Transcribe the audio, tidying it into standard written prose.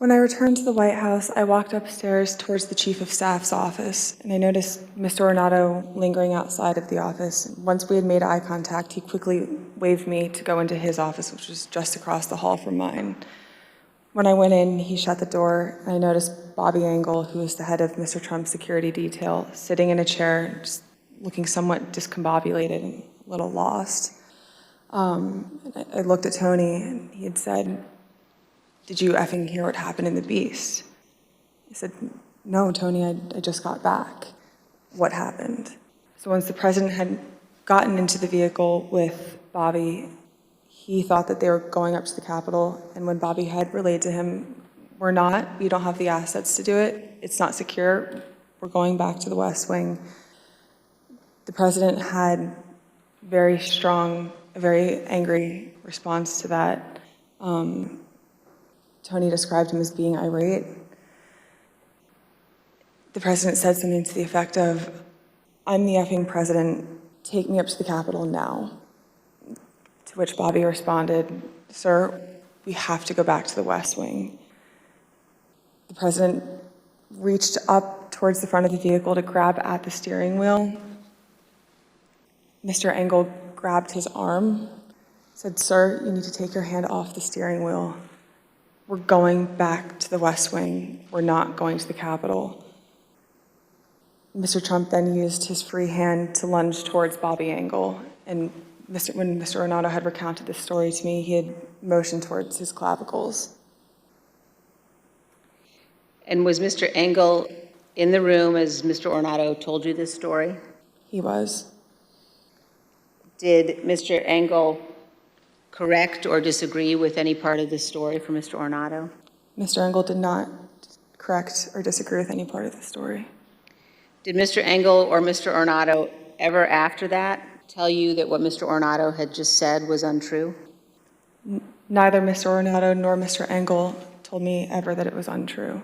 When I returned to the White House, I walked upstairs towards the Chief of Staff's office, and I noticed Mr. Ornato lingering outside of the office. Once we had made eye contact, he quickly waved me to go into his office, which was just across the hall from mine. When I went in, he shut the door, and I noticed Bobby Engel, who was the head of Mr. Trump's security detail, sitting in a chair, just looking somewhat discombobulated and a little lost. I looked at Tony, and he had said, "Did you effing hear what happened in the Beast?" I said, "No, Tony, I just got back." "What happened?" So once the president had gotten into the vehicle with Bobby, he thought that they were going up to the Capitol, and when Bobby had relayed to him, "We're not, we don't have the assets to do it, it's not secure, we're going back to the West Wing," the president had a very angry response to that. Tony described him as being irate. The president said something to the effect of, "I'm the effing president, take me up to the Capitol now." To which Bobby responded, "Sir, we have to go back to the West Wing." The president reached up towards the front of the vehicle to grab at the steering wheel. Mr. Engel grabbed his arm, said, "Sir, you need to take your hand off the steering wheel. We're going back to the West Wing. We're not going to the Capitol." Mr. Trump then used his free hand to lunge towards Bobby Engel. And when Mr. Ornato had recounted this story to me, he had motioned towards his clavicles. And was Mr. Engel in the room as Mr. Ornato told you this story? He was. Did Mr. Engel correct or disagree with any part of this story from Mr. Ornato? Mr. Engel did not correct or disagree with any part of the story. Did Mr. Engel or Mr. Ornato ever after that tell you that what Mr. Ornato had just said was untrue? Neither Mr. Ornato nor Mr. Engel told me ever that it was untrue.